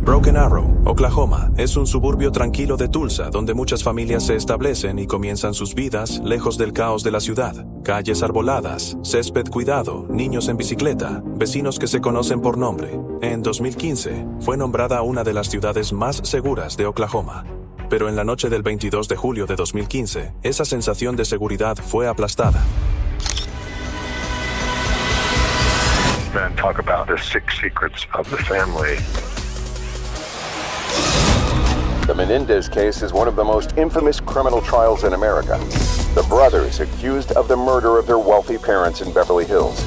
Broken Arrow, Oklahoma, es un suburbio tranquilo de Tulsa donde muchas familias se establecen y comienzan sus vidas lejos del caos de la ciudad. Calles arboladas, césped cuidado, niños en bicicleta, vecinos que se conocen por nombre. En 2015, fue nombrada una de las ciudades más seguras de Oklahoma. Pero en la noche del 22 de julio de 2015, esa sensación de seguridad fue aplastada. Man, talk about the 6 secrets of the family. The Menendez case is one of the most infamous criminal trials in America. The brothers accused of the murder of their wealthy parents in Beverly Hills.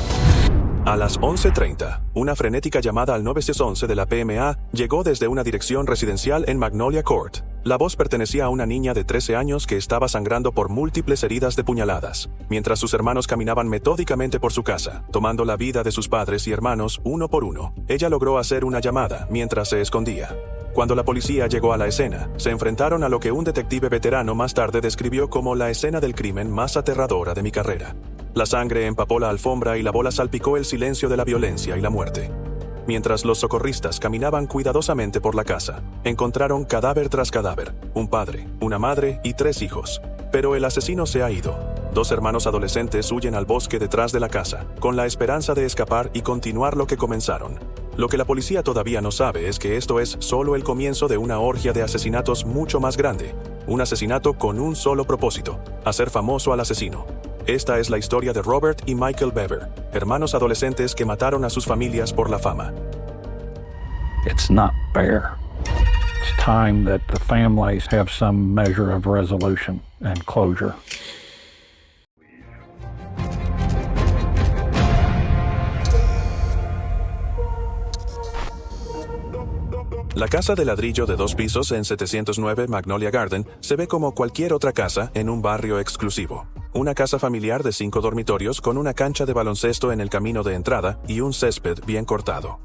A las 11:30, una frenética llamada al 911 de la PMA llegó desde una dirección residencial en Magnolia Court. La voz pertenecía a una niña de 13 años que estaba sangrando por múltiples heridas de puñaladas, mientras sus hermanos caminaban metódicamente por su casa, tomando la vida de sus padres y hermanos uno por uno. Ella logró hacer una llamada mientras se escondía. Cuando la policía llegó a la escena, se enfrentaron a lo que un detective veterano más tarde describió como la escena del crimen más aterradora de mi carrera. La sangre empapó la alfombra y la bola salpicó el silencio de la violencia y la muerte. Mientras los socorristas caminaban cuidadosamente por la casa, encontraron cadáver tras cadáver, un padre, una madre y 3 hijos. Pero el asesino se ha ido. 2 hermanos adolescentes huyen al bosque detrás de la casa, con la esperanza de escapar y continuar lo que comenzaron. Lo que la policía todavía no sabe es que esto es solo el comienzo de una orgia de asesinatos mucho más grande. Un asesinato con un solo propósito: hacer famoso al asesino. Esta es la historia de Robert y Michael Bever, hermanos adolescentes que mataron a sus familias por la fama. It's not fair. It's time that the families have some measure of resolution and closure. La casa de ladrillo de 2 pisos en 709 Magnolia Garden se ve como cualquier otra casa en un barrio exclusivo. Una casa familiar de 5 dormitorios con una cancha de baloncesto en el camino de entrada y un césped bien cortado.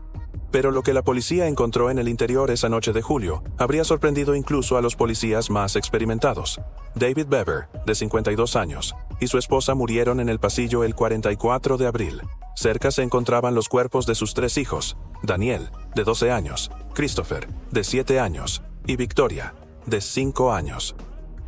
Pero lo que la policía encontró en el interior esa noche de julio habría sorprendido incluso a los policías más experimentados. David Bever, de 52 años, y su esposa murieron en el pasillo el 44 de abril. Cerca se encontraban los cuerpos de sus 3 hijos: Daniel, de 12 años, Christopher, de 7 años, y Victoria, de 5 años.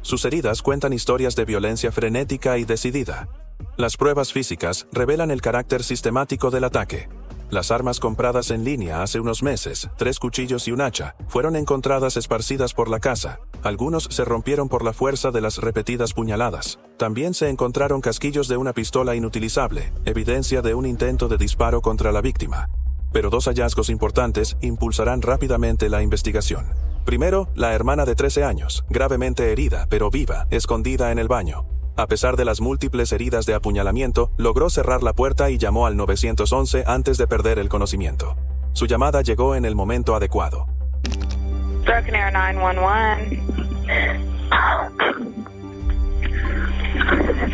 Sus heridas cuentan historias de violencia frenética y decidida. Las pruebas físicas revelan el carácter sistemático del ataque. Las armas compradas en línea hace unos meses, 3 cuchillos y un hacha, fueron encontradas esparcidas por la casa. Algunos se rompieron por la fuerza de las repetidas puñaladas. También se encontraron casquillos de una pistola inutilizable, evidencia de un intento de disparo contra la víctima. Pero 2 hallazgos importantes impulsarán rápidamente la investigación. Primero, la hermana de 13 años, gravemente herida, pero viva, escondida en el baño. A pesar de las múltiples heridas de apuñalamiento, logró cerrar la puerta y llamó al 911 antes de perder el conocimiento. Su llamada llegó en el momento adecuado. Broken Arrow 911.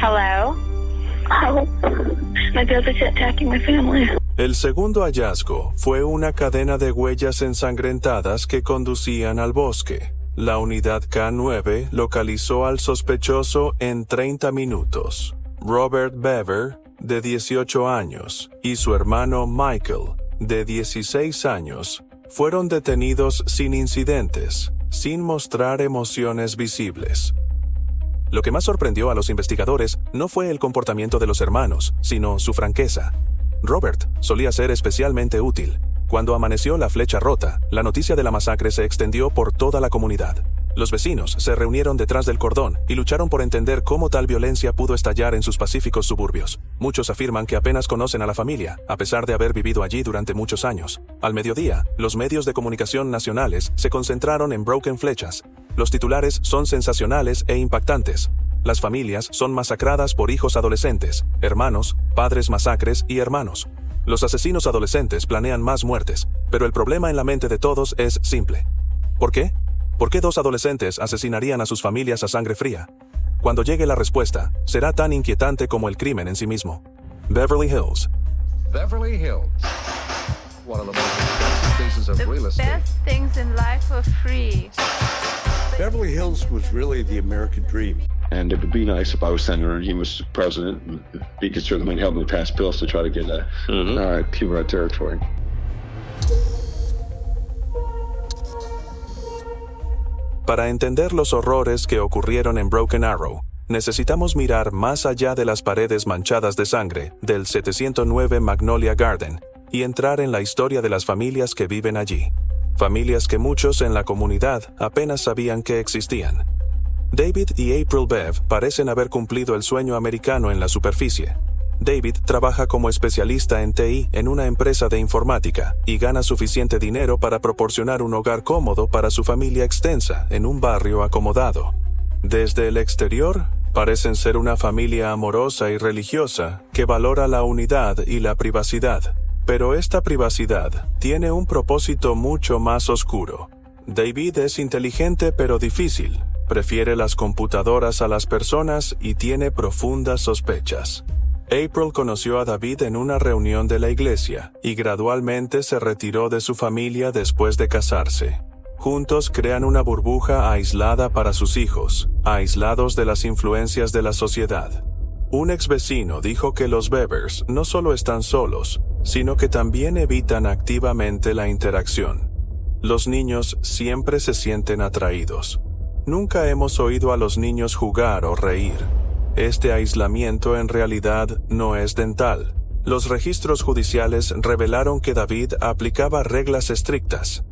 Hello? Oh, my brother's attacking my family. El segundo hallazgo fue una cadena de huellas ensangrentadas que conducían al bosque. La unidad K9 localizó al sospechoso en 30 minutos. Robert Bever, de 18 años, y su hermano Michael, de 16 años, fueron detenidos sin incidentes, sin mostrar emociones visibles. Lo que más sorprendió a los investigadores no fue el comportamiento de los hermanos, sino su franqueza. Robert solía ser especialmente útil. Cuando amaneció la flecha rota, la noticia de la masacre se extendió por toda la comunidad. Los vecinos se reunieron detrás del cordón y lucharon por entender cómo tal violencia pudo estallar en sus pacíficos suburbios. Muchos afirman que apenas conocen a la familia, a pesar de haber vivido allí durante muchos años. Al mediodía, los medios de comunicación nacionales se concentraron en Broken Flechas. Los titulares son sensacionales e impactantes. Las familias son masacradas por hijos adolescentes, hermanos, padres masacres y hermanos. Los asesinos adolescentes planean más muertes, pero el problema en la mente de todos es simple. ¿Por qué? ¿Por qué 2 adolescentes asesinarían a sus familias a sangre fría? Cuando llegue la respuesta, será tan inquietante como el crimen en sí mismo. Beverly Hills. Beverly Hills. One of the most expensive pieces of real estate. The best things in life are free. Beverly Hills was really the American dream. And it would be nice if I was senator and he was president, because sure they might help me pass bills to try to get people out of territory. Para entender los horrores que ocurrieron en Broken Arrow, necesitamos mirar más allá de las paredes manchadas de sangre del 709 Magnolia Garden y entrar en la historia de las familias que viven allí. Familias que muchos en la comunidad apenas sabían que existían. David y April Bev parecen haber cumplido el sueño americano en la superficie. David trabaja como especialista en TI en una empresa de informática y gana suficiente dinero para proporcionar un hogar cómodo para su familia extensa en un barrio acomodado. Desde el exterior, parecen ser una familia amorosa y religiosa que valora la unidad y la privacidad. Pero esta privacidad tiene un propósito mucho más oscuro. David es inteligente pero difícil, prefiere las computadoras a las personas y tiene profundas sospechas. April conoció a David en una reunión de la iglesia y gradualmente se retiró de su familia después de casarse. Juntos crean una burbuja aislada para sus hijos, aislados de las influencias de la sociedad. Un ex vecino dijo que los Bevers no solo están solos, sino que también evitan activamente la interacción. Los niños siempre se sienten atraídos. Nunca hemos oído a los niños jugar o reír. Este aislamiento en realidad no es dental. Los registros judiciales revelaron que David aplicaba reglas estrictas.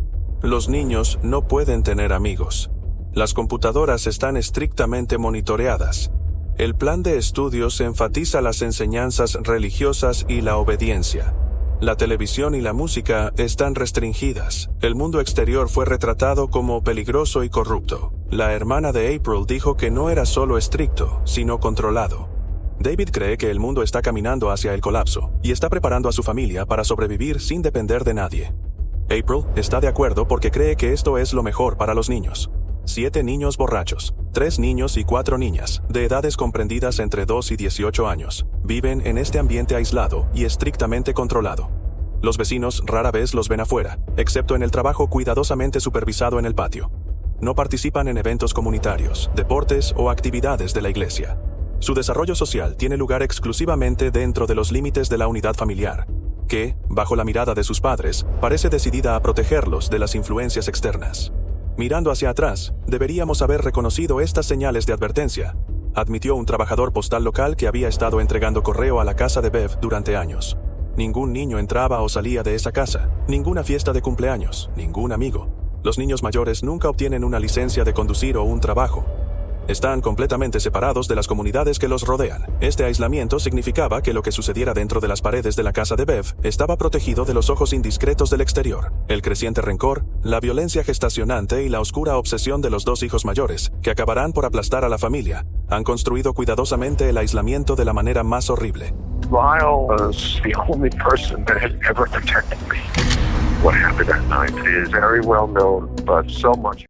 Los niños no pueden tener amigos. Las computadoras están estrictamente monitoreadas. El plan de estudios enfatiza las enseñanzas religiosas y la obediencia. La televisión y la música están restringidas. El mundo exterior fue retratado como peligroso y corrupto. La hermana de April dijo que no era solo estricto, sino controlado. David cree que el mundo está caminando hacia el colapso y está preparando a su familia para sobrevivir sin depender de nadie. April está de acuerdo porque cree que esto es lo mejor para los niños. 7 niños borrachos, 3 niños y 4 niñas, de edades comprendidas entre 2 y 18 años, viven en este ambiente aislado y estrictamente controlado. Los vecinos rara vez los ven afuera, excepto en el trabajo cuidadosamente supervisado en el patio. No participan en eventos comunitarios, deportes o actividades de la iglesia. Su desarrollo social tiene lugar exclusivamente dentro de los límites de la unidad familiar, que, bajo la mirada de sus padres, parece decidida a protegerlos de las influencias externas. Mirando hacia atrás, deberíamos haber reconocido estas señales de advertencia, admitió un trabajador postal local que había estado entregando correo a la casa de Bev durante años. Ningún niño entraba o salía de esa casa, ninguna fiesta de cumpleaños, ningún amigo. Los niños mayores nunca obtienen una licencia de conducir o un trabajo. Están completamente separados de las comunidades que los rodean. Este aislamiento significaba que lo que sucediera dentro de las paredes de la casa de Bev estaba protegido de los ojos indiscretos del exterior. El creciente rencor, la violencia gestacionante y la oscura obsesión de los 2 hijos mayores, que acabarán por aplastar a la familia, han construido cuidadosamente el aislamiento de la manera más horrible. Lyle was the only person that had ever protected me. What happened that night is very well known, but so much.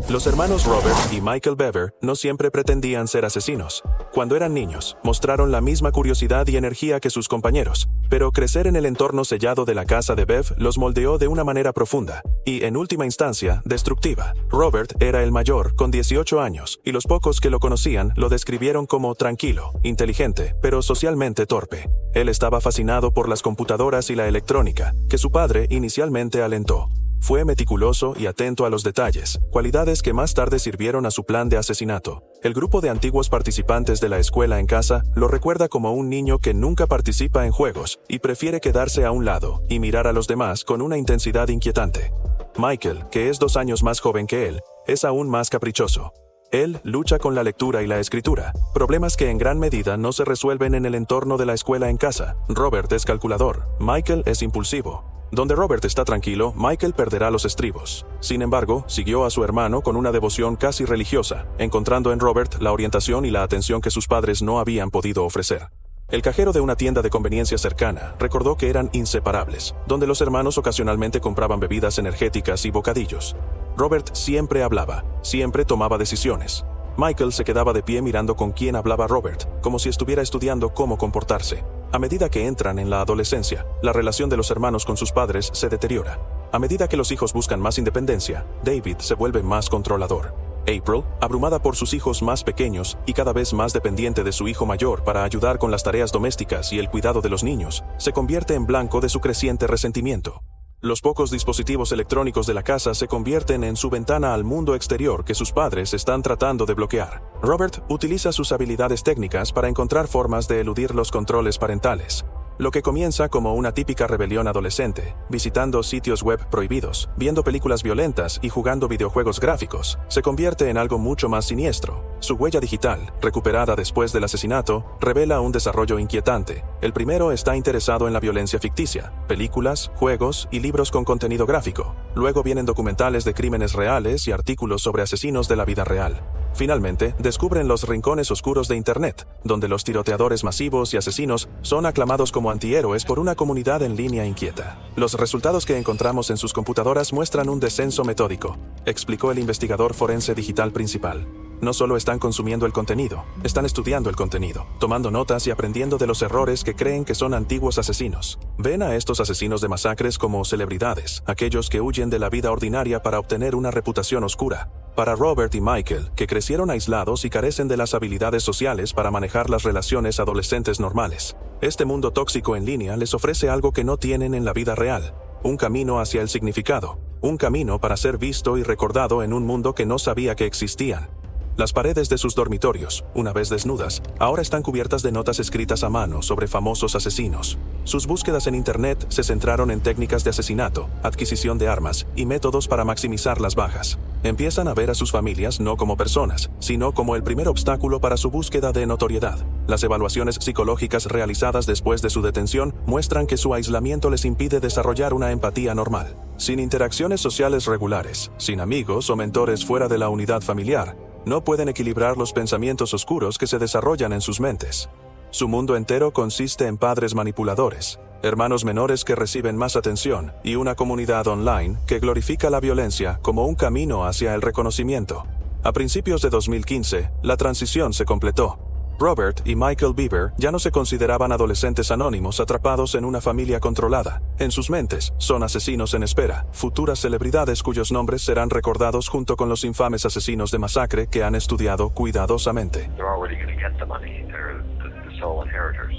Los hermanos Robert y Michael Bever no siempre pretendían ser asesinos. Cuando eran niños, mostraron la misma curiosidad y energía que sus compañeros, pero crecer en el entorno sellado de la casa de Bev los moldeó de una manera profunda y, en última instancia, destructiva. Robert era el mayor, con 18 años, y los pocos que lo conocían lo describieron como tranquilo, inteligente, pero socialmente torpe. Él estaba fascinado por las computadoras y la electrónica, que su padre inicialmente alentó. Fue meticuloso y atento a los detalles, cualidades que más tarde sirvieron a su plan de asesinato. El grupo de antiguos participantes de la escuela en casa lo recuerda como un niño que nunca participa en juegos y prefiere quedarse a un lado y mirar a los demás con una intensidad inquietante. Michael, que es 2 años más joven que él, es aún más caprichoso. Él lucha con la lectura y la escritura, problemas que en gran medida no se resuelven en el entorno de la escuela en casa. Robert es calculador, Michael es impulsivo. Donde Robert está tranquilo, Michael perderá los estribos. Sin embargo, siguió a su hermano con una devoción casi religiosa, encontrando en Robert la orientación y la atención que sus padres no habían podido ofrecer. El cajero de una tienda de conveniencia cercana recordó que eran inseparables, donde los hermanos ocasionalmente compraban bebidas energéticas y bocadillos. Robert siempre hablaba, siempre tomaba decisiones. Michael se quedaba de pie mirando con quién hablaba Robert, como si estuviera estudiando cómo comportarse. A medida que entran en la adolescencia, la relación de los hermanos con sus padres se deteriora. A medida que los hijos buscan más independencia, David se vuelve más controlador. April, abrumada por sus hijos más pequeños y cada vez más dependiente de su hijo mayor para ayudar con las tareas domésticas y el cuidado de los niños, se convierte en blanco de su creciente resentimiento. Los pocos dispositivos electrónicos de la casa se convierten en su ventana al mundo exterior que sus padres están tratando de bloquear. Robert utiliza sus habilidades técnicas para encontrar formas de eludir los controles parentales. Lo que comienza como una típica rebelión adolescente, visitando sitios web prohibidos, viendo películas violentas y jugando videojuegos gráficos, se convierte en algo mucho más siniestro. Su huella digital, recuperada después del asesinato, revela un desarrollo inquietante. El primero está interesado en la violencia ficticia, películas, juegos y libros con contenido gráfico. Luego vienen documentales de crímenes reales y artículos sobre asesinos de la vida real. Finalmente, descubren los rincones oscuros de Internet, donde los tiroteadores masivos y asesinos son aclamados como antihéroes por una comunidad en línea inquieta. Los resultados que encontramos en sus computadoras muestran un descenso metódico, explicó el investigador forense digital principal. No solo están consumiendo el contenido, están estudiando el contenido, tomando notas y aprendiendo de los errores que creen que son antiguos asesinos. Ven a estos asesinos de masacres como celebridades, aquellos que huyen de la vida ordinaria para obtener una reputación oscura. Para Robert y Michael, que crecieron aislados y carecen de las habilidades sociales para manejar las relaciones adolescentes normales, este mundo tóxico en línea les ofrece algo que no tienen en la vida real: un camino hacia el significado, un camino para ser visto y recordado en un mundo que no sabía que existían. Las paredes de sus dormitorios, una vez desnudas, ahora están cubiertas de notas escritas a mano sobre famosos asesinos. Sus búsquedas en Internet se centraron en técnicas de asesinato, adquisición de armas y métodos para maximizar las bajas. Empiezan a ver a sus familias no como personas, sino como el primer obstáculo para su búsqueda de notoriedad. Las evaluaciones psicológicas realizadas después de su detención muestran que su aislamiento les impide desarrollar una empatía normal. Sin interacciones sociales regulares, sin amigos o mentores fuera de la unidad familiar, no pueden equilibrar los pensamientos oscuros que se desarrollan en sus mentes. Su mundo entero consiste en padres manipuladores, hermanos menores que reciben más atención y una comunidad online que glorifica la violencia como un camino hacia el reconocimiento. A principios de 2015, la transición se completó. Robert y Michael Bieber ya no se consideraban adolescentes anónimos atrapados en una familia controlada. En sus mentes, son asesinos en espera, futuras celebridades cuyos nombres serán recordados junto con los infames asesinos de masacre que han estudiado cuidadosamente. They're already going to get the money. They're the sole inheritors.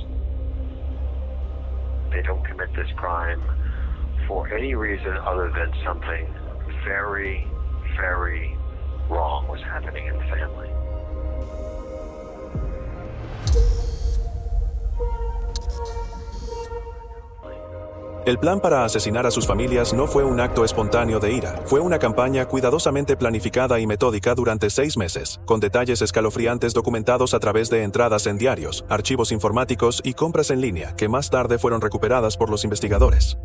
They don't commit this crime for any reason other than something very, very wrong was happening in the family. El plan para asesinar a sus familias no fue un acto espontáneo de ira, fue una campaña cuidadosamente planificada y metódica durante 6 meses, con detalles escalofriantes documentados a través de entradas en diarios, archivos informáticos y compras en línea que más tarde fueron recuperadas por los investigadores.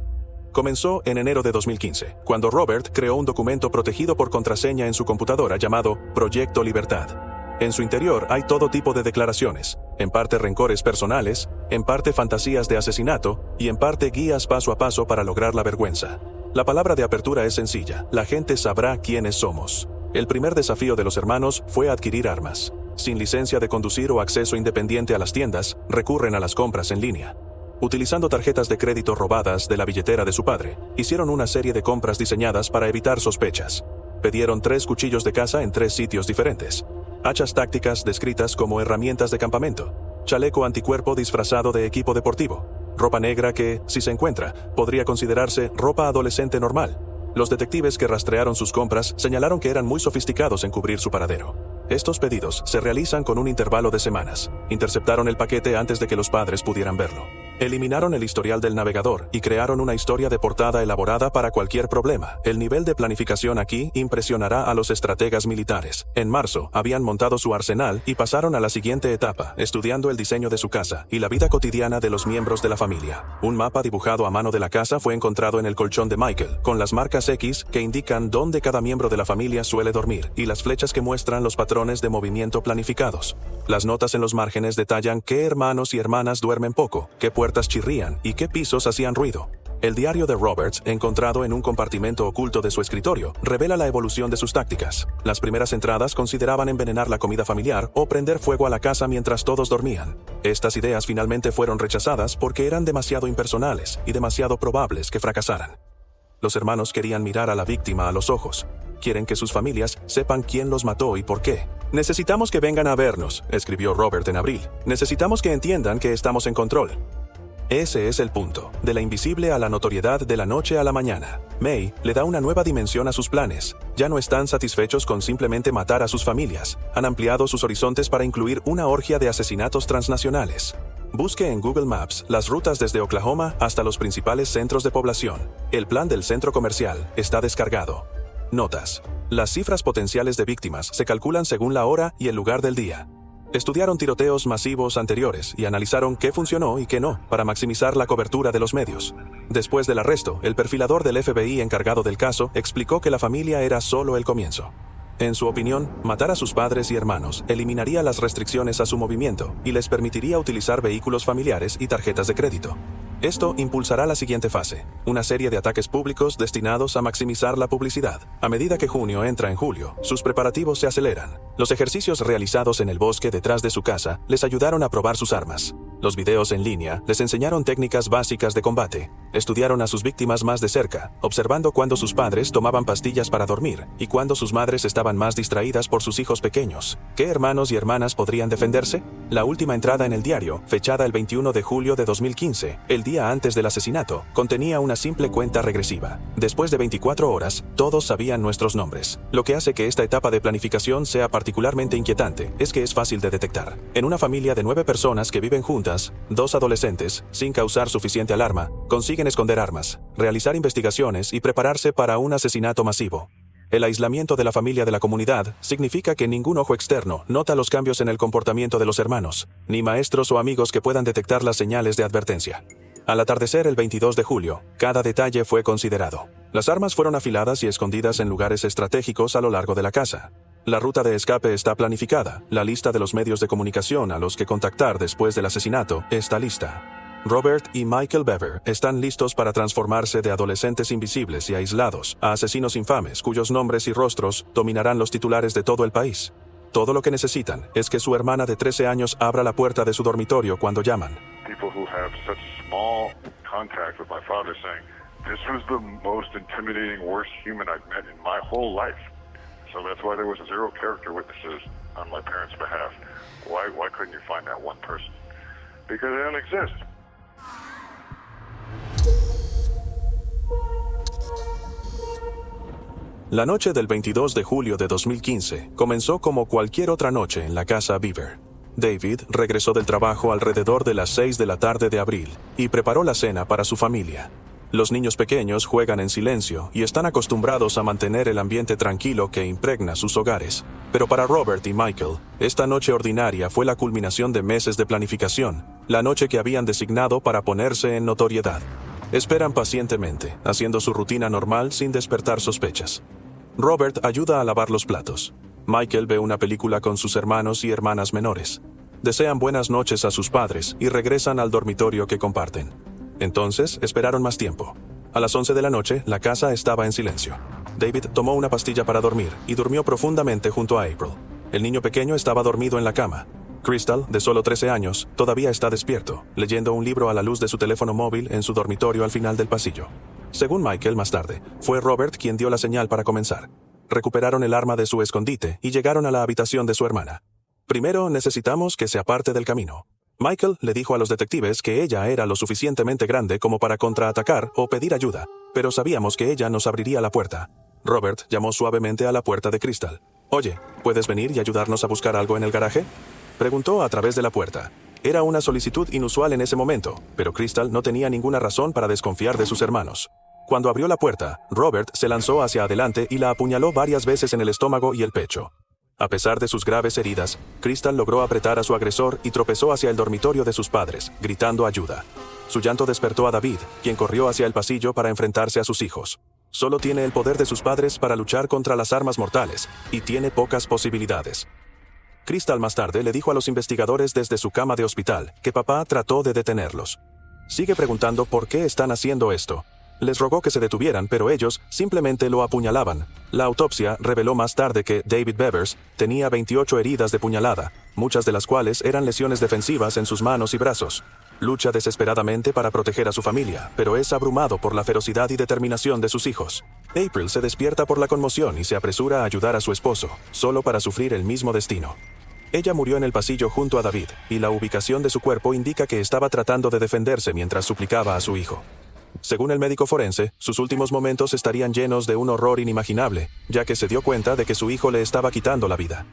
Comenzó en enero de 2015, cuando Robert creó un documento protegido por contraseña en su computadora llamado Proyecto Libertad. En su interior hay todo tipo de declaraciones, en parte rencores personales, en parte fantasías de asesinato y en parte guías paso a paso para lograr la vergüenza. La palabra de apertura es sencilla: la gente sabrá quiénes somos. El primer desafío de los hermanos fue adquirir armas. Sin licencia de conducir o acceso independiente a las tiendas, recurren a las compras en línea. Utilizando tarjetas de crédito robadas de la billetera de su padre, hicieron una serie de compras diseñadas para evitar sospechas. Pidieron 3 cuchillos de caza en 3 sitios diferentes. Hachas tácticas descritas como herramientas de campamento, chaleco anticuerpo disfrazado de equipo deportivo, ropa negra que, si se encuentra, podría considerarse ropa adolescente normal. Los detectives que rastrearon sus compras señalaron que eran muy sofisticados en cubrir su paradero. Estos pedidos se realizan con un intervalo de semanas. Interceptaron el paquete antes de que los padres pudieran verlo. Eliminaron el historial del navegador y crearon una historia de portada elaborada para cualquier problema. El nivel de planificación aquí impresionará a los estrategas militares. En marzo, habían montado su arsenal y pasaron a la siguiente etapa, estudiando el diseño de su casa y la vida cotidiana de los miembros de la familia. Un mapa dibujado a mano de la casa fue encontrado en el colchón de Michael, con las marcas X que indican dónde cada miembro de la familia suele dormir y las flechas que muestran los patrones de movimiento planificados. Las notas en los márgenes detallan qué hermanos y hermanas duermen poco, qué puertas chirrían y qué pisos hacían ruido. El diario de Roberts, encontrado en un compartimento oculto de su escritorio, revela la evolución de sus tácticas. Las primeras entradas consideraban envenenar la comida familiar o prender fuego a la casa mientras todos dormían. Estas ideas finalmente fueron rechazadas porque eran demasiado impersonales y demasiado probables que fracasaran. Los hermanos querían mirar a la víctima a los ojos. Quieren que sus familias sepan quién los mató y por qué. Necesitamos que vengan a vernos, escribió Robert en abril. Necesitamos que entiendan que estamos en control. Ese es el punto, de la invisible a la notoriedad de la noche a la mañana. May le da una nueva dimensión a sus planes. Ya no están satisfechos con simplemente matar a sus familias. Han ampliado sus horizontes para incluir una orgia de asesinatos transnacionales. Busque en Google Maps las rutas desde Oklahoma hasta los principales centros de población. El plan del centro comercial está descargado. Notas. Las cifras potenciales de víctimas se calculan según la hora y el lugar del día. Estudiaron tiroteos masivos anteriores y analizaron qué funcionó y qué no para maximizar la cobertura de los medios. Después del arresto, el perfilador del FBI encargado del caso explicó que la familia era solo el comienzo. En su opinión, matar a sus padres y hermanos eliminaría las restricciones a su movimiento y les permitiría utilizar vehículos familiares y tarjetas de crédito. Esto impulsará la siguiente fase, una serie de ataques públicos destinados a maximizar la publicidad. A medida que junio entra en julio, sus preparativos se aceleran. Los ejercicios realizados en el bosque detrás de su casa les ayudaron a probar sus armas. Los videos en línea les enseñaron técnicas básicas de combate. Estudiaron a sus víctimas más de cerca, observando cuando sus padres tomaban pastillas para dormir y cuando sus madres estaban más distraídas por sus hijos pequeños. ¿Qué hermanos y hermanas podrían defenderse? La última entrada en el diario, fechada el 21 de julio de 2015, el día antes del asesinato, contenía una simple cuenta regresiva. Después de 24 horas, todos sabían nuestros nombres. Lo que hace que esta etapa de planificación sea particularmente inquietante es que es fácil de detectar. En una familia de 9 personas que viven juntas, 2 adolescentes, sin causar suficiente alarma, consiguen esconder armas, realizar investigaciones y prepararse para un asesinato masivo. El aislamiento de la familia de la comunidad significa que ningún ojo externo nota los cambios en el comportamiento de los hermanos, ni maestros o amigos que puedan detectar las señales de advertencia. Al atardecer el 22 de julio, cada detalle fue considerado. Las armas fueron afiladas y escondidas en lugares estratégicos a lo largo de la casa. La ruta de escape está planificada. La lista de los medios de comunicación a los que contactar después del asesinato está lista. Robert y Michael Bever están listos para transformarse de adolescentes invisibles y aislados a asesinos infames cuyos nombres y rostros dominarán los titulares de todo el país. Todo lo que necesitan es que su hermana de 13 años abra la puerta de su dormitorio cuando llaman. People who have such small contact with my father saying, "This was the most intimidating, worst human I've met in my whole life." So that's why there was 0 character witnesses on my parents' behalf. Why couldn't you find that one person? Because they don't exist. La noche del 22 de julio de 2015 comenzó como cualquier otra noche en la casa Beaver. David regresó del trabajo alrededor de las 6 de la tarde de abril y preparó la cena para su familia. Los niños pequeños juegan en silencio y están acostumbrados a mantener el ambiente tranquilo que impregna sus hogares. Pero para Robert y Michael, esta noche ordinaria fue la culminación de meses de planificación, la noche que habían designado para ponerse en notoriedad. Esperan pacientemente, haciendo su rutina normal sin despertar sospechas. Robert ayuda a lavar los platos. Michael ve una película con sus hermanos y hermanas menores. Desean buenas noches a sus padres y regresan al dormitorio que comparten. Entonces, esperaron más tiempo. A las 11 de la noche, la casa estaba en silencio. David tomó una pastilla para dormir y durmió profundamente junto a April. El niño pequeño estaba dormido en la cama. Crystal, de solo 13 años, todavía está despierto, leyendo un libro a la luz de su teléfono móvil en su dormitorio al final del pasillo. Según Michael, más tarde, fue Robert quien dio la señal para comenzar. Recuperaron el arma de su escondite y llegaron a la habitación de su hermana. Primero necesitamos que se aparte del camino. Michael le dijo a los detectives que ella era lo suficientemente grande como para contraatacar o pedir ayuda, pero sabíamos que ella nos abriría la puerta. Robert llamó suavemente a la puerta de Crystal. «Oye, ¿puedes venir y ayudarnos a buscar algo en el garaje?», preguntó a través de la puerta. Era una solicitud inusual en ese momento, pero Crystal no tenía ninguna razón para desconfiar de sus hermanos. Cuando abrió la puerta, Robert se lanzó hacia adelante y la apuñaló varias veces en el estómago y el pecho. A pesar de sus graves heridas, Crystal logró apretar a su agresor y tropezó hacia el dormitorio de sus padres, gritando ayuda. Su llanto despertó a David, quien corrió hacia el pasillo para enfrentarse a sus hijos. Solo tiene el poder de sus padres para luchar contra las armas mortales, y tiene pocas posibilidades. Crystal más tarde le dijo a los investigadores desde su cama de hospital que papá trató de detenerlos. Sigue preguntando por qué están haciendo esto. Les rogó que se detuvieran, pero ellos simplemente lo apuñalaban. La autopsia reveló más tarde que David Bevers tenía 28 heridas de puñalada, muchas de las cuales eran lesiones defensivas en sus manos y brazos. Lucha desesperadamente para proteger a su familia, pero es abrumado por la ferocidad y determinación de sus hijos. April se despierta por la conmoción y se apresura a ayudar a su esposo, solo para sufrir el mismo destino. Ella murió en el pasillo junto a David, y la ubicación de su cuerpo indica que estaba tratando de defenderse mientras suplicaba a su hijo. Según el médico forense, sus últimos momentos estarían llenos de un horror inimaginable, ya que se dio cuenta de que su hijo le estaba quitando la vida.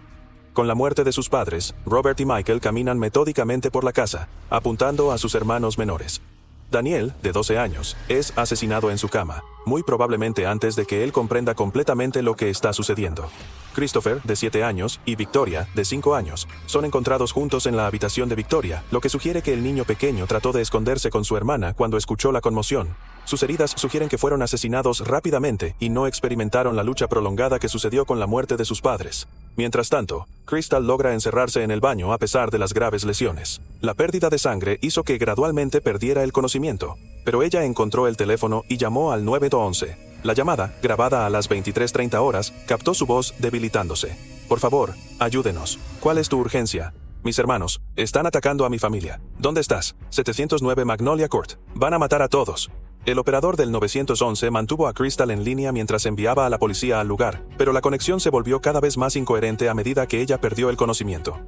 Con la muerte de sus padres, Robert y Michael caminan metódicamente por la casa, apuntando a sus hermanos menores. Daniel, de 12 años, es asesinado en su cama, muy probablemente antes de que él comprenda completamente lo que está sucediendo. Christopher, de 7 años, y Victoria, de 5 años, son encontrados juntos en la habitación de Victoria, lo que sugiere que el niño pequeño trató de esconderse con su hermana cuando escuchó la conmoción. Sus heridas sugieren que fueron asesinados rápidamente y no experimentaron la lucha prolongada que sucedió con la muerte de sus padres. Mientras tanto, Crystal logra encerrarse en el baño a pesar de las graves lesiones. La pérdida de sangre hizo que gradualmente perdiera el conocimiento, pero ella encontró el teléfono y llamó al 911. La llamada, grabada a las 23:30 horas, captó su voz debilitándose. Por favor, ayúdenos. ¿Cuál es tu urgencia? Mis hermanos, están atacando a mi familia. ¿Dónde estás? 709 Magnolia Court. Van a matar a todos. El operador del 911 mantuvo a Crystal en línea mientras enviaba a la policía al lugar, pero la conexión se volvió cada vez más incoherente a medida que ella perdió el conocimiento.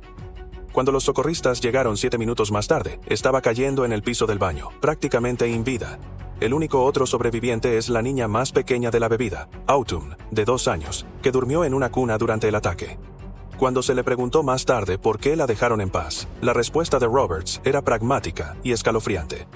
Cuando los socorristas llegaron 7 minutos más tarde, estaba cayendo en el piso del baño, prácticamente sin vida. El único otro sobreviviente es la niña más pequeña de la bebida, Autumn, de 2 años, que durmió en una cuna durante el ataque. Cuando se le preguntó más tarde por qué la dejaron en paz, la respuesta de Roberts era pragmática y escalofriante.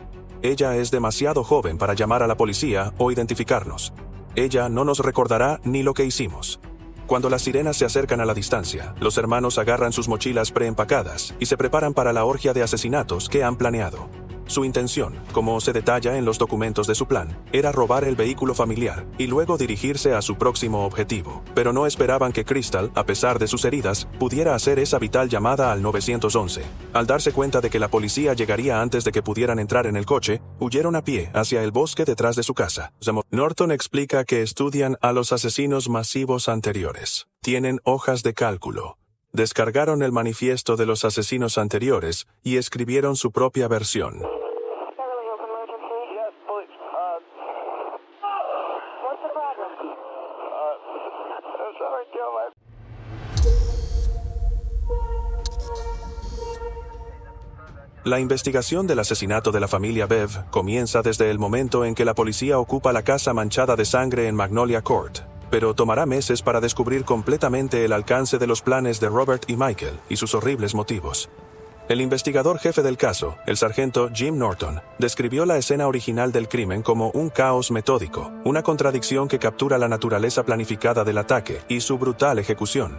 Ella es demasiado joven para llamar a la policía o identificarnos. Ella no nos recordará ni lo que hicimos. Cuando las sirenas se acercan a la distancia, los hermanos agarran sus mochilas preempacadas y se preparan para la orgia de asesinatos que han planeado. Su intención, como se detalla en los documentos de su plan, era robar el vehículo familiar y luego dirigirse a su próximo objetivo. Pero no esperaban que Crystal, a pesar de sus heridas, pudiera hacer esa vital llamada al 911. Al darse cuenta de que la policía llegaría antes de que pudieran entrar en el coche, huyeron a pie hacia el bosque detrás de su casa. Norton explica que estudian a los asesinos masivos anteriores. Tienen hojas de cálculo. Descargaron el manifiesto de los asesinos anteriores y escribieron su propia versión. La investigación del asesinato de la familia Bev comienza desde el momento en que la policía ocupa la casa manchada de sangre en Magnolia Court, pero tomará meses para descubrir completamente el alcance de los planes de Robert y Michael y sus horribles motivos. El investigador jefe del caso, el sargento Jim Norton, describió la escena original del crimen como un caos metódico, una contradicción que captura la naturaleza planificada del ataque y su brutal ejecución.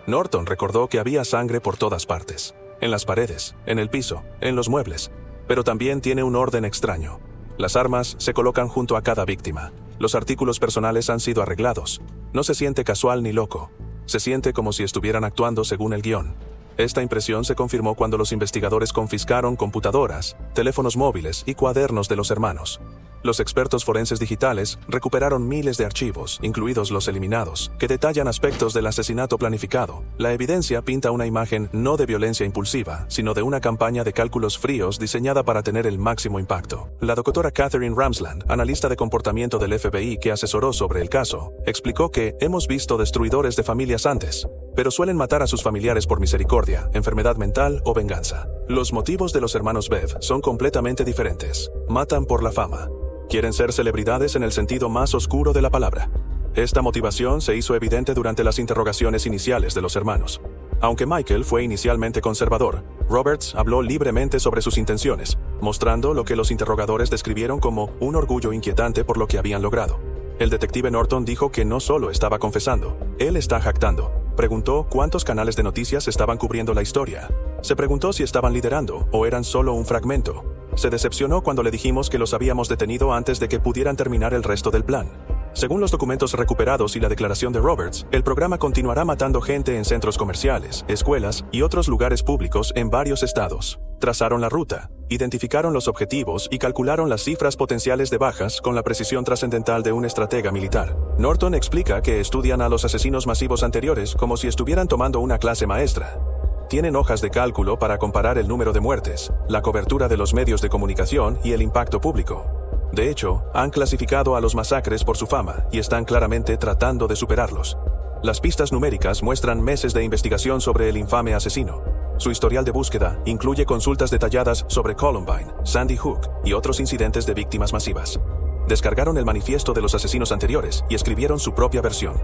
Norton recordó que había sangre por todas partes. En las paredes, en el piso, en los muebles. Pero también tiene un orden extraño. Las armas se colocan junto a cada víctima. Los artículos personales han sido arreglados. No se siente casual ni loco. Se siente como si estuvieran actuando según el guión. Esta impresión se confirmó cuando los investigadores confiscaron computadoras, teléfonos móviles y cuadernos de los hermanos. Los expertos forenses digitales recuperaron miles de archivos, incluidos los eliminados, que detallan aspectos del asesinato planificado. La evidencia pinta una imagen no de violencia impulsiva, sino de una campaña de cálculos fríos diseñada para tener el máximo impacto. La doctora Catherine Ramsland, analista de comportamiento del FBI que asesoró sobre el caso, explicó que hemos visto destruidores de familias antes, pero suelen matar a sus familiares por misericordia, enfermedad mental o venganza. Los motivos de los hermanos Bev son completamente diferentes. Matan por la fama. Quieren ser celebridades en el sentido más oscuro de la palabra. Esta motivación se hizo evidente durante las interrogaciones iniciales de los hermanos. Aunque Michael fue inicialmente conservador, Roberts habló libremente sobre sus intenciones, mostrando lo que los interrogadores describieron como un orgullo inquietante por lo que habían logrado. El detective Norton dijo que no solo estaba confesando, él está jactando. Preguntó cuántos canales de noticias estaban cubriendo la historia. Se preguntó si estaban liderando o eran solo un fragmento. Se decepcionó cuando le dijimos que los habíamos detenido antes de que pudieran terminar el resto del plan. Según los documentos recuperados y la declaración de Roberts, el programa continuará matando gente en centros comerciales, escuelas y otros lugares públicos en varios estados. Trazaron la ruta, identificaron los objetivos y calcularon las cifras potenciales de bajas con la precisión trascendental de un estratega militar. Norton explica que estudian a los asesinos masivos anteriores como si estuvieran tomando una clase maestra. Tienen hojas de cálculo para comparar el número de muertes, la cobertura de los medios de comunicación y el impacto público. De hecho, han clasificado a los masacres por su fama y están claramente tratando de superarlos. Las pistas numéricas muestran meses de investigación sobre el infame asesino. Su historial de búsqueda incluye consultas detalladas sobre Columbine, Sandy Hook y otros incidentes de víctimas masivas. Descargaron el manifiesto de los asesinos anteriores y escribieron su propia versión.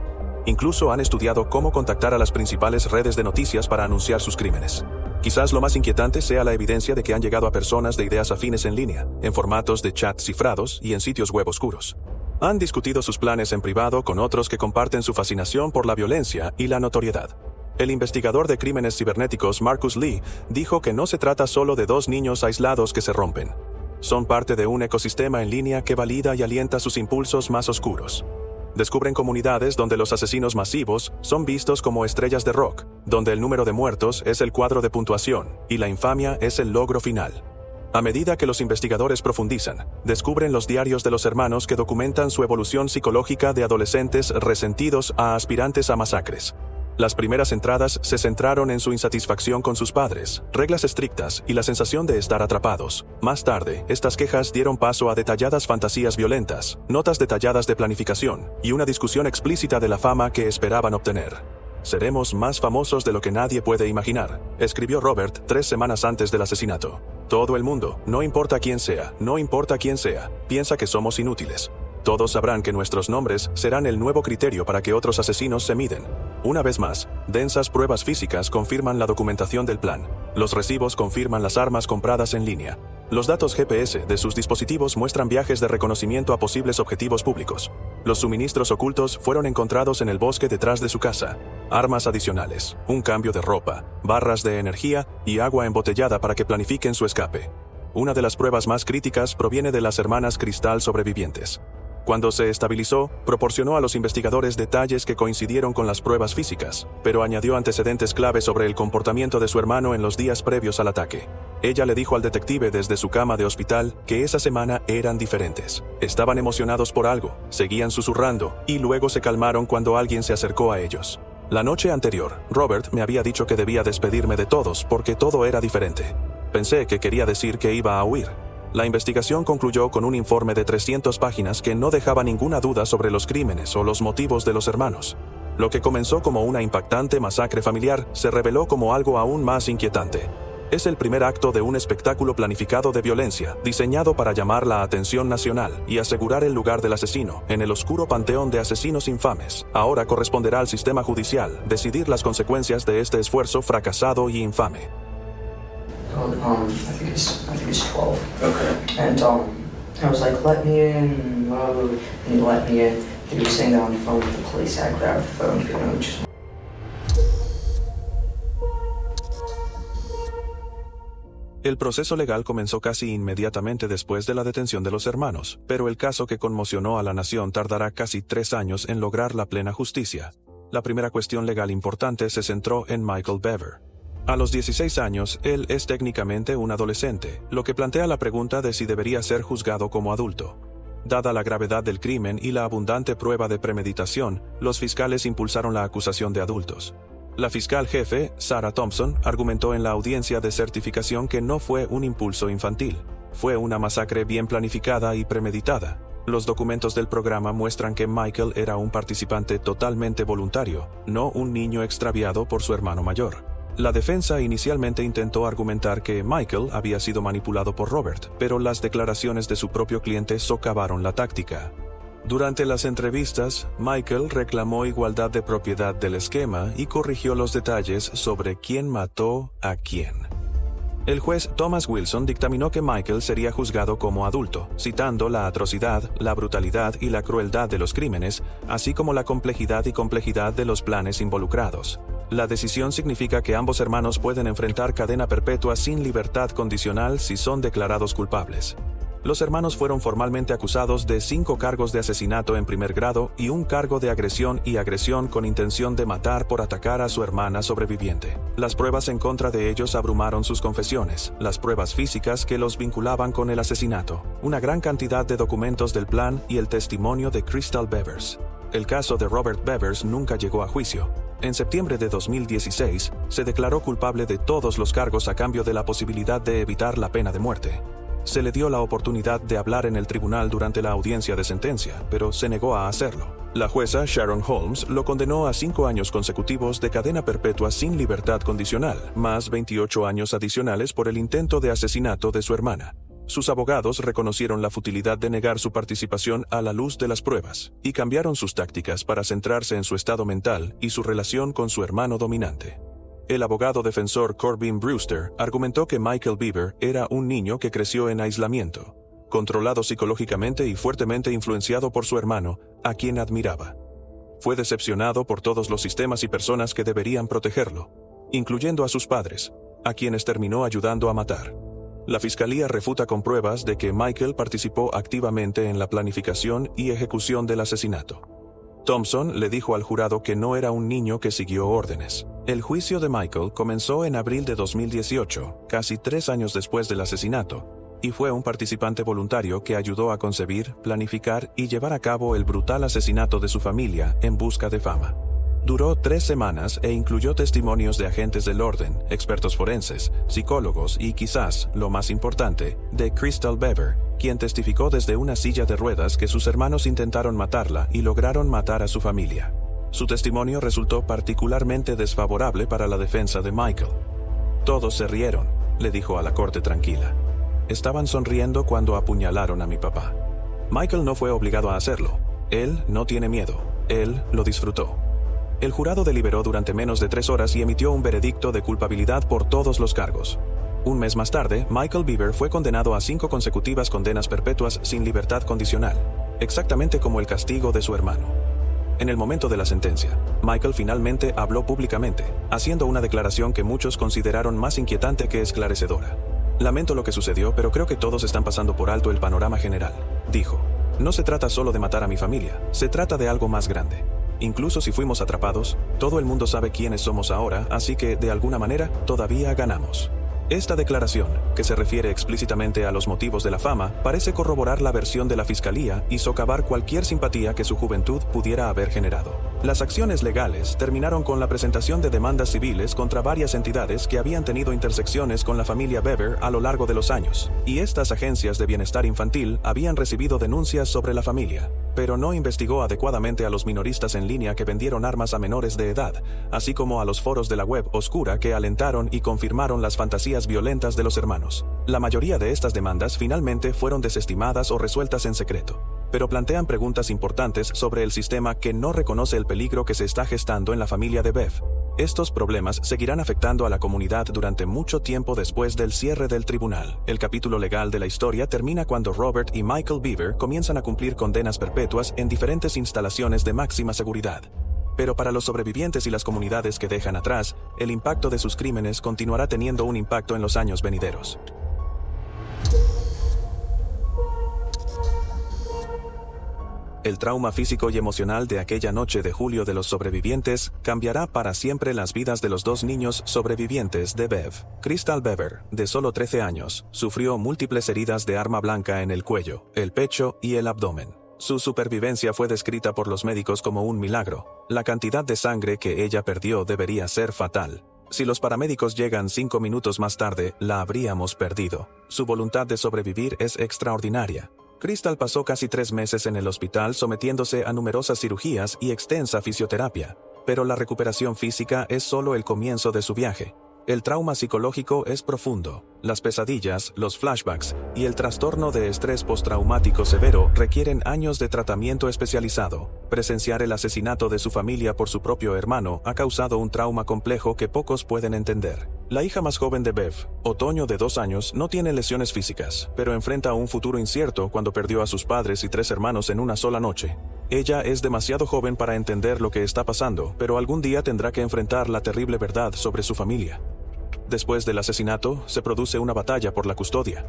Incluso han estudiado cómo contactar a las principales redes de noticias para anunciar sus crímenes. Quizás lo más inquietante sea la evidencia de que han llegado a personas de ideas afines en línea, en formatos de chat cifrados y en sitios web oscuros. Han discutido sus planes en privado con otros que comparten su fascinación por la violencia y la notoriedad. El investigador de crímenes cibernéticos Marcus Lee dijo que no se trata solo de dos niños aislados que se rompen. Son parte de un ecosistema en línea que valida y alienta sus impulsos más oscuros. Descubren comunidades donde los asesinos masivos son vistos como estrellas de rock, donde el número de muertos es el cuadro de puntuación y la infamia es el logro final. A medida que los investigadores profundizan, descubren los diarios de los hermanos que documentan su evolución psicológica de adolescentes resentidos a aspirantes a masacres. Las primeras entradas se centraron en su insatisfacción con sus padres, reglas estrictas y la sensación de estar atrapados. Más tarde, estas quejas dieron paso a detalladas fantasías violentas, notas detalladas de planificación y una discusión explícita de la fama que esperaban obtener. «Seremos más famosos de lo que nadie puede imaginar», escribió Robert 3 semanas antes del asesinato. «Todo el mundo, no importa quién sea, piensa que somos inútiles. Todos sabrán que nuestros nombres serán el nuevo criterio para que otros asesinos se miden». Una vez más, densas pruebas físicas confirman la documentación del plan. Los recibos confirman las armas compradas en línea. Los datos GPS de sus dispositivos muestran viajes de reconocimiento a posibles objetivos públicos. Los suministros ocultos fueron encontrados en el bosque detrás de su casa. Armas adicionales, un cambio de ropa, barras de energía y agua embotellada para que planifiquen su escape. Una de las pruebas más críticas proviene de las hermanas Cristal sobrevivientes. Cuando se estabilizó, proporcionó a los investigadores detalles que coincidieron con las pruebas físicas, pero añadió antecedentes clave sobre el comportamiento de su hermano en los días previos al ataque. Ella le dijo al detective desde su cama de hospital que esa semana eran diferentes. Estaban emocionados por algo, seguían susurrando, y luego se calmaron cuando alguien se acercó a ellos. La noche anterior, Robert me había dicho que debía despedirme de todos porque todo era diferente. Pensé que quería decir que iba a huir. La investigación concluyó con un informe de 300 páginas que no dejaba ninguna duda sobre los crímenes o los motivos de los hermanos. Lo que comenzó como una impactante masacre familiar se reveló como algo aún más inquietante. Es el primer acto de un espectáculo planificado de violencia, diseñado para llamar la atención nacional y asegurar el lugar del asesino en el oscuro panteón de asesinos infames. Ahora corresponderá al sistema judicial decidir las consecuencias de este esfuerzo fracasado y infame. I think it's 12. Okay. And I was like, let me in, and he let me in. He was sitting there on the phone with the police. I grabbed the phone, just... El proceso legal comenzó casi inmediatamente después de la detención de los hermanos, pero el caso que conmocionó a la nación tardará casi 3 años en lograr la plena justicia. La primera cuestión legal importante se centró en Michael Bever. A los 16 años, él es técnicamente un adolescente, lo que plantea la pregunta de si debería ser juzgado como adulto. Dada la gravedad del crimen y la abundante prueba de premeditación, los fiscales impulsaron la acusación de adultos. La fiscal jefe, Sarah Thompson, argumentó en la audiencia de certificación que no fue un impulso infantil. Fue una masacre bien planificada y premeditada. Los documentos del programa muestran que Michael era un participante totalmente voluntario, no un niño extraviado por su hermano mayor. La defensa inicialmente intentó argumentar que Michael había sido manipulado por Robert, pero las declaraciones de su propio cliente socavaron la táctica. Durante las entrevistas, Michael reclamó igualdad de propiedad del esquema y corrigió los detalles sobre quién mató a quién. El juez Thomas Wilson dictaminó que Michael sería juzgado como adulto, citando la atrocidad, la brutalidad y la crueldad de los crímenes, así como la complejidad de los planes involucrados. La decisión significa que ambos hermanos pueden enfrentar cadena perpetua sin libertad condicional si son declarados culpables. Los hermanos fueron formalmente acusados de 5 cargos de asesinato en primer grado y un cargo de agresión con intención de matar por atacar a su hermana sobreviviente. Las pruebas en contra de ellos abrumaron sus confesiones, las pruebas físicas que los vinculaban con el asesinato, una gran cantidad de documentos del plan y el testimonio de Crystal Bevers. El caso de Robert Bevers nunca llegó a juicio. En septiembre de 2016, se declaró culpable de todos los cargos a cambio de la posibilidad de evitar la pena de muerte. Se le dio la oportunidad de hablar en el tribunal durante la audiencia de sentencia, pero se negó a hacerlo. La jueza Sharon Holmes lo condenó a 5 años consecutivos de cadena perpetua sin libertad condicional, más 28 años adicionales por el intento de asesinato de su hermana. Sus abogados reconocieron la futilidad de negar su participación a la luz de las pruebas, y cambiaron sus tácticas para centrarse en su estado mental y su relación con su hermano dominante. El abogado defensor Corbin Brewster argumentó que Michael Bieber era un niño que creció en aislamiento, controlado psicológicamente y fuertemente influenciado por su hermano, a quien admiraba. Fue decepcionado por todos los sistemas y personas que deberían protegerlo, incluyendo a sus padres, a quienes terminó ayudando a matar. La fiscalía refuta con pruebas de que Michael participó activamente en la planificación y ejecución del asesinato. Thompson le dijo al jurado que no era un niño que siguió órdenes. El juicio de Michael comenzó en abril de 2018, casi 3 años después del asesinato, y fue un participante voluntario que ayudó a concebir, planificar y llevar a cabo el brutal asesinato de su familia en busca de fama. Duró 3 semanas e incluyó testimonios de agentes del orden, expertos forenses, psicólogos y quizás, lo más importante, de Crystal Bever, quien testificó desde una silla de ruedas que sus hermanos intentaron matarla y lograron matar a su familia. Su testimonio resultó particularmente desfavorable para la defensa de Michael. Todos se rieron, le dijo a la corte tranquila. Estaban sonriendo cuando apuñalaron a mi papá. Michael no fue obligado a hacerlo. Él no tiene miedo. Él lo disfrutó. El jurado deliberó durante menos de 3 horas y emitió un veredicto de culpabilidad por todos los cargos. Un mes más tarde, Michael Bieber fue condenado a 5 consecutivas condenas perpetuas sin libertad condicional, exactamente como el castigo de su hermano. En el momento de la sentencia, Michael finalmente habló públicamente, haciendo una declaración que muchos consideraron más inquietante que esclarecedora. Lamento lo que sucedió, pero creo que todos están pasando por alto el panorama general, dijo. No se trata solo de matar a mi familia, se trata de algo más grande. Incluso si fuimos atrapados, todo el mundo sabe quiénes somos ahora, así que, de alguna manera, todavía ganamos. Esta declaración, que se refiere explícitamente a los motivos de la fama, parece corroborar la versión de la fiscalía y socavar cualquier simpatía que su juventud pudiera haber generado. Las acciones legales terminaron con la presentación de demandas civiles contra varias entidades que habían tenido intersecciones con la familia Bever a lo largo de los años, y estas agencias de bienestar infantil habían recibido denuncias sobre la familia, pero no investigó adecuadamente a los minoristas en línea que vendieron armas a menores de edad, así como a los foros de la web oscura que alentaron y confirmaron las fantasías violentas de los hermanos. La mayoría de estas demandas finalmente fueron desestimadas o resueltas en secreto, pero plantean preguntas importantes sobre el sistema que no reconoce el peligro que se está gestando en la familia de Bev. Estos problemas seguirán afectando a la comunidad durante mucho tiempo después del cierre del tribunal. El capítulo legal de la historia termina cuando Robert y Michael Bieber comienzan a cumplir condenas perpetuas en diferentes instalaciones de máxima seguridad. Pero para los sobrevivientes y las comunidades que dejan atrás, el impacto de sus crímenes continuará teniendo un impacto en los años venideros. El trauma físico y emocional de aquella noche de julio de los sobrevivientes cambiará para siempre las vidas de los 2 niños sobrevivientes de Bev. Crystal Bever, de solo 13 años, sufrió múltiples heridas de arma blanca en el cuello, el pecho y el abdomen. Su supervivencia fue descrita por los médicos como un milagro. La cantidad de sangre que ella perdió debería ser fatal. Si los paramédicos llegan 5 minutos más tarde, la habríamos perdido. Su voluntad de sobrevivir es extraordinaria. Crystal pasó casi 3 meses en el hospital sometiéndose a numerosas cirugías y extensa fisioterapia, pero la recuperación física es solo el comienzo de su viaje. El trauma psicológico es profundo. Las pesadillas, los flashbacks y el trastorno de estrés postraumático severo requieren años de tratamiento especializado. Presenciar el asesinato de su familia por su propio hermano ha causado un trauma complejo que pocos pueden entender. La hija más joven de Bev, Otoño de 2 años, no tiene lesiones físicas, pero enfrenta un futuro incierto cuando perdió a sus padres y 3 hermanos en una sola noche. Ella es demasiado joven para entender lo que está pasando, pero algún día tendrá que enfrentar la terrible verdad sobre su familia. Después del asesinato, se produce una batalla por la custodia.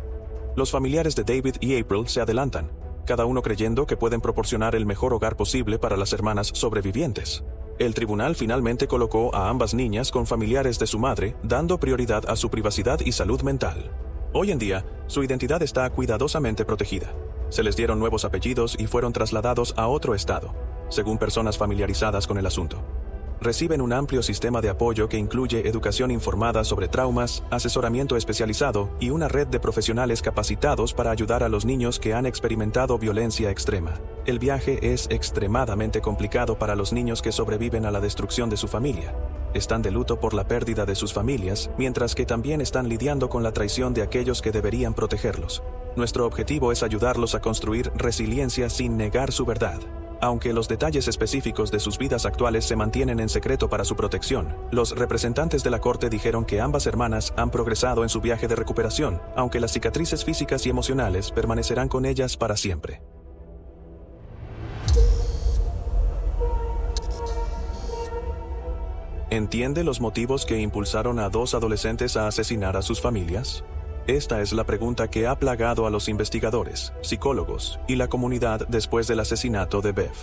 Los familiares de David y April se adelantan, cada uno creyendo que pueden proporcionar el mejor hogar posible para las hermanas sobrevivientes. El tribunal finalmente colocó a ambas niñas con familiares de su madre, dando prioridad a su privacidad y salud mental. Hoy en día, su identidad está cuidadosamente protegida. Se les dieron nuevos apellidos y fueron trasladados a otro estado, según personas familiarizadas con el asunto. Reciben un amplio sistema de apoyo que incluye educación informada sobre traumas, asesoramiento especializado y una red de profesionales capacitados para ayudar a los niños que han experimentado violencia extrema. El viaje es extremadamente complicado para los niños que sobreviven a la destrucción de su familia. Están de luto por la pérdida de sus familias, mientras que también están lidiando con la traición de aquellos que deberían protegerlos. Nuestro objetivo es ayudarlos a construir resiliencia sin negar su verdad. Aunque los detalles específicos de sus vidas actuales se mantienen en secreto para su protección, los representantes de la corte dijeron que ambas hermanas han progresado en su viaje de recuperación, aunque las cicatrices físicas y emocionales permanecerán con ellas para siempre. ¿Entiende los motivos que impulsaron a dos adolescentes a asesinar a sus familias? Esta es la pregunta que ha plagado a los investigadores, psicólogos y la comunidad después del asesinato de Bev.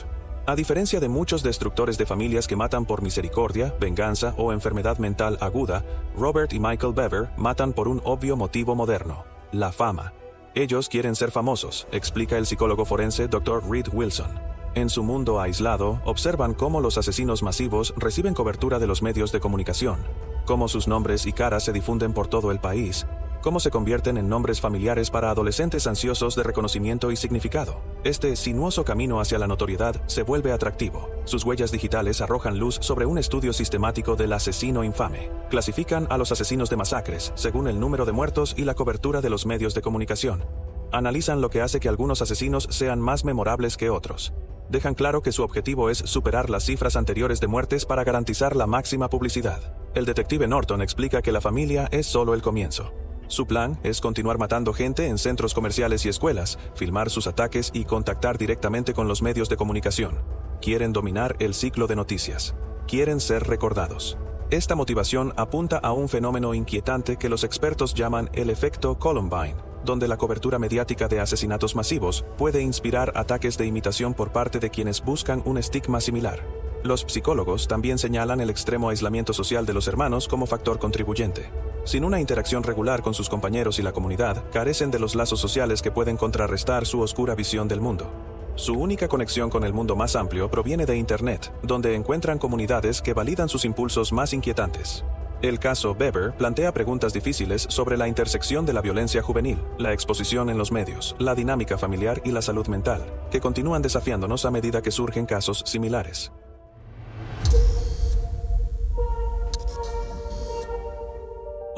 A diferencia de muchos destructores de familias que matan por misericordia, venganza o enfermedad mental aguda, Robert y Michael Bever matan por un obvio motivo moderno: la fama. Ellos quieren ser famosos, explica el psicólogo forense Dr. Reed Wilson. En su mundo aislado, observan cómo los asesinos masivos reciben cobertura de los medios de comunicación, cómo sus nombres y caras se difunden por todo el país, cómo se convierten en nombres familiares para adolescentes ansiosos de reconocimiento y significado. Este sinuoso camino hacia la notoriedad se vuelve atractivo. Sus huellas digitales arrojan luz sobre un estudio sistemático del asesino infame. Clasifican a los asesinos de masacres según el número de muertos y la cobertura de los medios de comunicación. Analizan lo que hace que algunos asesinos sean más memorables que otros. Dejan claro que su objetivo es superar las cifras anteriores de muertes para garantizar la máxima publicidad. El detective Norton explica que la familia es solo el comienzo. Su plan es continuar matando gente en centros comerciales y escuelas, filmar sus ataques y contactar directamente con los medios de comunicación. Quieren dominar el ciclo de noticias. Quieren ser recordados. Esta motivación apunta a un fenómeno inquietante que los expertos llaman el efecto Columbine, donde la cobertura mediática de asesinatos masivos puede inspirar ataques de imitación por parte de quienes buscan un estigma similar. Los psicólogos también señalan el extremo aislamiento social de los hermanos como factor contribuyente. Sin una interacción regular con sus compañeros y la comunidad, carecen de los lazos sociales que pueden contrarrestar su oscura visión del mundo. Su única conexión con el mundo más amplio proviene de Internet, donde encuentran comunidades que validan sus impulsos más inquietantes. El caso Bever plantea preguntas difíciles sobre la intersección de la violencia juvenil, la exposición en los medios, la dinámica familiar y la salud mental, que continúan desafiándonos a medida que surgen casos similares.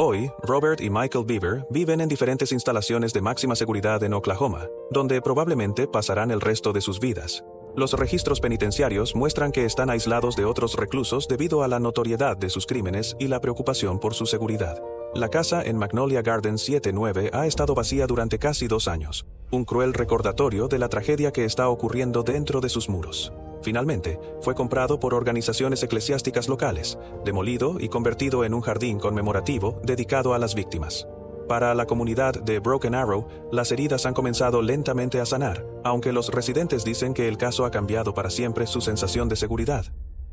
Hoy, Robert y Michael Bever viven en diferentes instalaciones de máxima seguridad en Oklahoma, donde probablemente pasarán el resto de sus vidas. Los registros penitenciarios muestran que están aislados de otros reclusos debido a la notoriedad de sus crímenes y la preocupación por su seguridad. La casa en Magnolia Garden 79 ha estado vacía durante casi 2 años, un cruel recordatorio de la tragedia que está ocurriendo dentro de sus muros. Finalmente, fue comprado por organizaciones eclesiásticas locales, demolido y convertido en un jardín conmemorativo dedicado a las víctimas. Para la comunidad de Broken Arrow, las heridas han comenzado lentamente a sanar, aunque los residentes dicen que el caso ha cambiado para siempre su sensación de seguridad.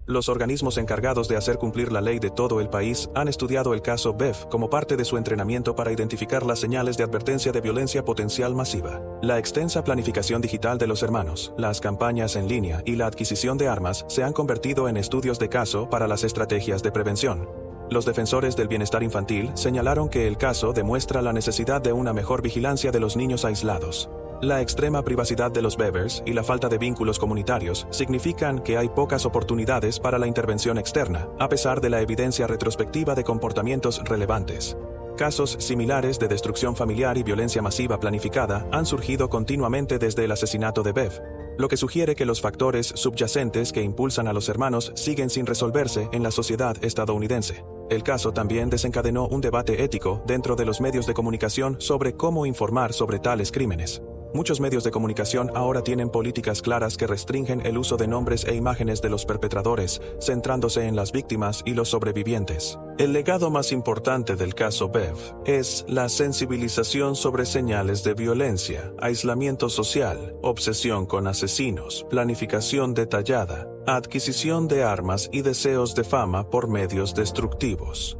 Los organismos encargados de hacer cumplir la ley de todo el país han estudiado el caso Bev como parte de su entrenamiento para identificar las señales de advertencia de violencia potencial masiva. La extensa planificación digital de los hermanos, las campañas en línea y la adquisición de armas se han convertido en estudios de caso para las estrategias de prevención. Los defensores del bienestar infantil señalaron que el caso demuestra la necesidad de una mejor vigilancia de los niños aislados. La extrema privacidad de los Bevers y la falta de vínculos comunitarios significan que hay pocas oportunidades para la intervención externa, a pesar de la evidencia retrospectiva de comportamientos relevantes. Casos similares de destrucción familiar y violencia masiva planificada han surgido continuamente desde el asesinato de Bev, lo que sugiere que los factores subyacentes que impulsan a los hermanos siguen sin resolverse en la sociedad estadounidense. El caso también desencadenó un debate ético dentro de los medios de comunicación sobre cómo informar sobre tales crímenes. Muchos medios de comunicación ahora tienen políticas claras que restringen el uso de nombres e imágenes de los perpetradores, centrándose en las víctimas y los sobrevivientes. El legado más importante del caso Bev es la sensibilización sobre señales de violencia, aislamiento social, obsesión con asesinos, planificación detallada, adquisición de armas y deseos de fama por medios destructivos.